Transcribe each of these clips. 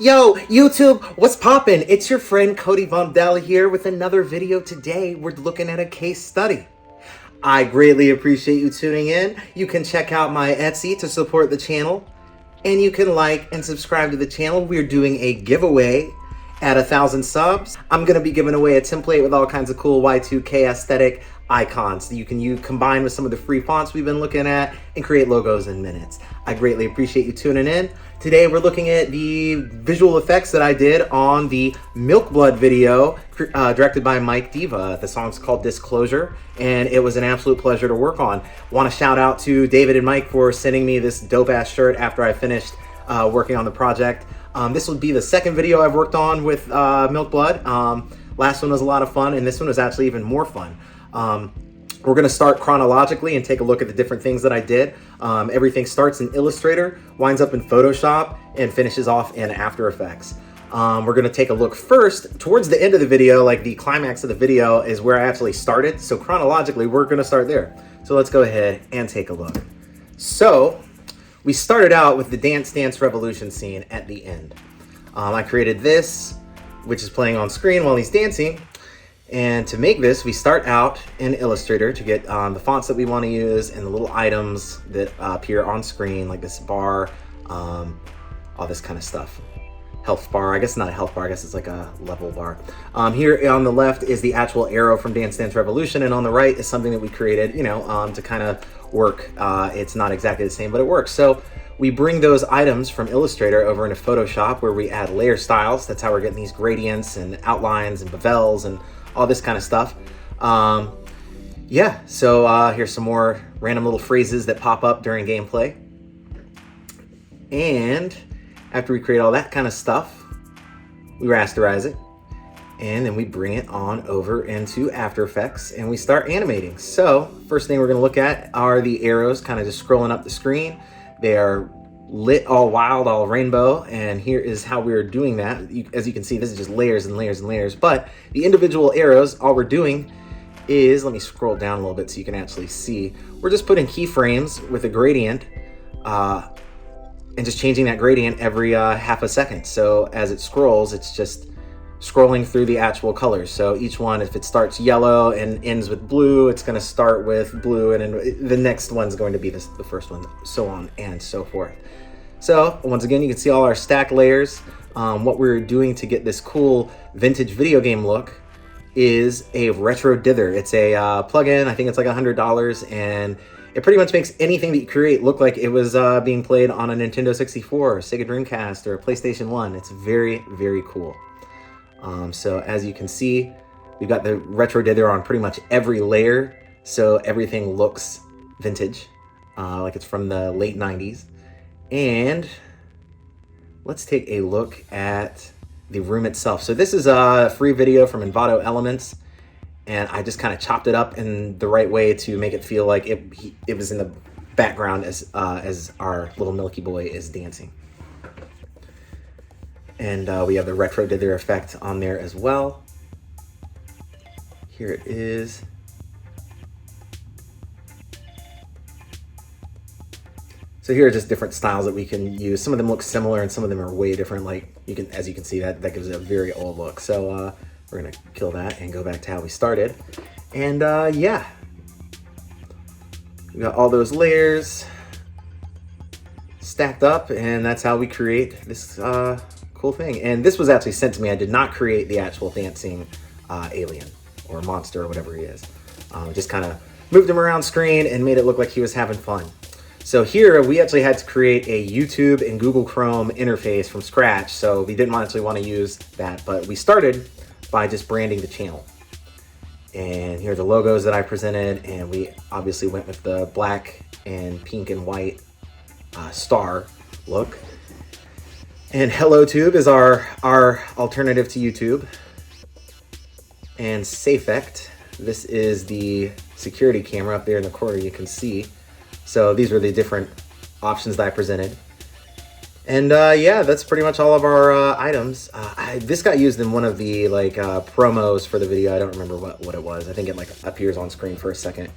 Yo, YouTube, what's poppin'? It's your friend Cody Von Dell here with another video. Today, we're looking at a case study. I greatly appreciate you tuning in. You can check out my Etsy to support the channel, and you can like and subscribe to the channel. We're doing a giveaway at 1,000 subs. I'm gonna be giving away a template with all kinds of cool Y2K aesthetic icons that you can combine with some of the free fonts we've been looking at and create logos in minutes. I greatly appreciate you tuning in. Today we're looking at the visual effects that I did on the Milkblood video directed by Mike Diva. The song's called Disclosure, and it was an absolute pleasure to work on. Want to shout out to David and Mike for sending me this dope-ass shirt after I finished working on the project. This would be the second video I've worked on with Milkblood. Last one was a lot of fun, and this one was actually even more fun. We're going to start chronologically and take a look at the different things that I did. Everything starts in Illustrator, winds up in Photoshop, and finishes off in After Effects. We're going to take a look first towards the end of the video, like the climax of the video is where I actually started. So chronologically, we're going to start there. So let's go ahead and take a look. So we started out with the Dance Dance Revolution scene at the end. I created this, which is playing on screen while he's dancing. And to make this, we start out in Illustrator to get the fonts that we want to use and the little items that appear on screen, like this bar, all this kind of stuff. Health bar, I guess not a health bar, I guess it's like a level bar. Here on the left is the actual arrow from Dance Dance Revolution, and on the right is something that we created, to kind of work. It's not exactly the same, but it works. So we bring those items from Illustrator over into Photoshop where we add layer styles. That's how we're getting these gradients and outlines and bevels and all this kind of stuff. So here's some more random little phrases that pop up during gameplay. And after we create all that kind of stuff, we rasterize it, and then we bring it on over into After Effects and we start animating. So first thing we're gonna look at are the arrows kind of just scrolling up the screen. They are lit all wild, all rainbow, and here is how we're doing that. As you can see, this is just layers and layers and layers, but the individual arrows, all we're doing is, let me scroll down a little bit so you can actually see, we're just putting keyframes with a gradient and just changing that gradient every half a second. So as it scrolls, it's just scrolling through the actual colors. So each one, if it starts yellow and ends with blue, it's going to start with blue, and then the next one's going to be the first one, so on and so forth. So once again, you can see all our stacked layers. What we're doing to get this cool vintage video game look is a retro dither. It's a plugin. I think it's like $100, and it pretty much makes anything that you create look like it was being played on a Nintendo 64, or Sega Dreamcast, or a PlayStation 1. It's very, very cool. So as you can see, we've got the retro dither on pretty much every layer, so everything looks vintage, like it's from the late 90s. And let's take a look at the room itself. So this is a free video from Envato Elements, and I just kind of chopped it up in the right way to make it feel like it was in the background as our little Milky Boy is dancing. And we have the retro dither effect on there as well. Here it is. So here are just different styles that we can use. Some of them look similar and some of them are way different. Like as you can see, that gives it a very old look. So we're gonna kill that and go back to how we started. And yeah, we got all those layers stacked up, and that's how we create this cool thing. And this was actually sent to me. I did not create the actual dancing alien or monster or whatever he is. Just kind of moved him around screen and made it look like he was having fun. So here we actually had to create a YouTube and Google Chrome interface from scratch. So we didn't actually want to use that, but we started by just branding the channel. And here are the logos that I presented, and we obviously went with the black and pink and white star look. And HelloTube is our alternative to YouTube. And Safect, this is the security camera up there in the corner you can see. So these were the different options that I presented. And yeah, that's pretty much all of our items. This got used in one of the promos for the video. I don't remember what it was. I think it appears on screen for a second.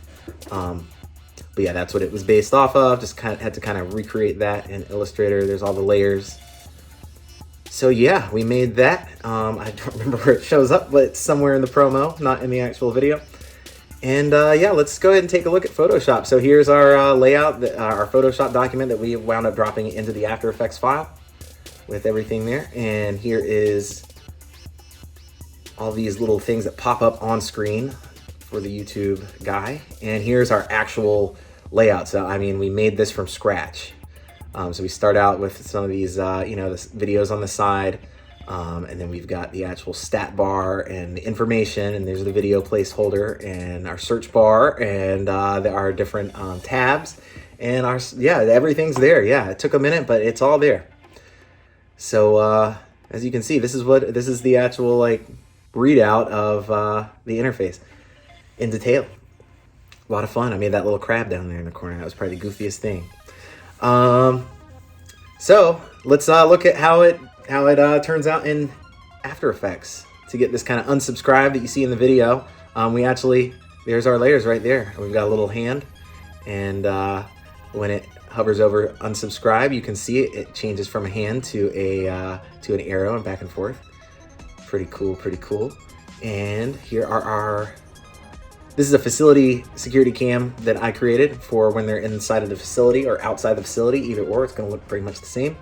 But yeah, that's what it was based off of. Just had to kind of recreate that in Illustrator. There's all the layers. So yeah, we made that. I don't remember where it shows up, but it's somewhere in the promo, not in the actual video. And yeah, let's go ahead and take a look at Photoshop. So here's our layout, our Photoshop document that we wound up dropping into the After Effects file with everything there. And here is all these little things that pop up on screen for the YouTube guy. And here's our actual layout. So I mean, we made this from scratch. So we start out with some of these, you know, the videos on the side, and then we've got the actual stat bar and the information, and there's the video placeholder and our search bar, and there are different tabs, and our, yeah, everything's there. Yeah, it took a minute, but it's all there. So as you can see, this is the actual like readout of the interface in detail. A lot of fun. I made that little crab down there in the corner. That was probably the goofiest thing. So let's look at how it turns out in After Effects. To get this kind of unsubscribe that you see in the video, there's our layers right there. We've got a little hand, and when it hovers over unsubscribe, you can see it changes from a hand to an arrow and back and forth. Pretty cool. And here are this is a facility security cam that I created for when they're inside of the facility or outside the facility, either or. It's going to look pretty much the same.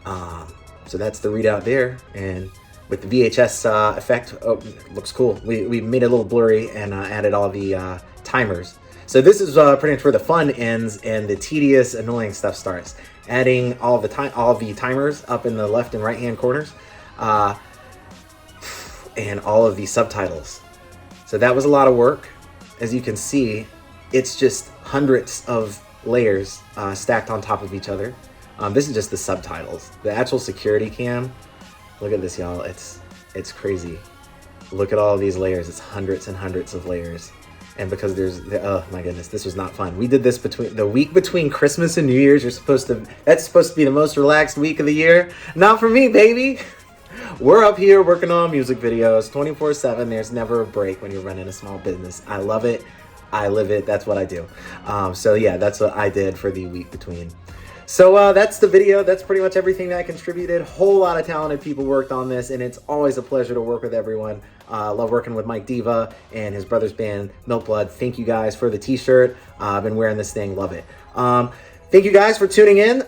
So that's the readout there. And with the VHS effect, oh, it looks cool. We made it a little blurry and added all the timers. So this is pretty much where the fun ends and the tedious, annoying stuff starts. Adding all the timers up in the left and right hand corners, and all of the subtitles. So that was a lot of work. As you can see, it's just hundreds of layers stacked on top of each other. This is just the subtitles. The actual security cam, look at this, y'all. It's crazy. Look at all of these layers. It's hundreds and hundreds of layers. And because oh my goodness, this was not fun. We did this the week between Christmas and New Year's. That's supposed to be the most relaxed week of the year. Not for me, baby. We're up here working on music videos 24/7. There's never a break when you're running a small business. I love it. I live it. That's what I do. So yeah, that's what I did for the week between. So that's the video. That's pretty much everything that I contributed. Whole lot of talented people worked on this, and it's always a pleasure to work with everyone. Love working with Mike Diva and his brother's band Milkblood. Thank you guys for the t-shirt. I've been wearing this thing. Love it. Thank you guys for tuning in.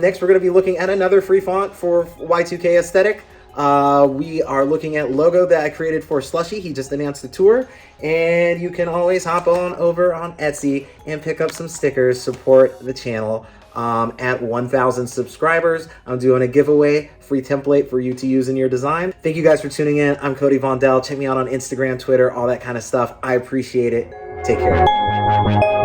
Next, we're going to be looking at another free font for Y2K aesthetic. We are looking at logo that I created for Slushy. He just announced the tour, and you can always hop on over on Etsy and pick up some stickers. Support the channel. At 1,000 subscribers, I'm doing a giveaway, free template for you to use in your design. Thank you guys for tuning in. I'm Cody Vondell. Check me out on Instagram, Twitter, all that kind of stuff. I appreciate it. Take care.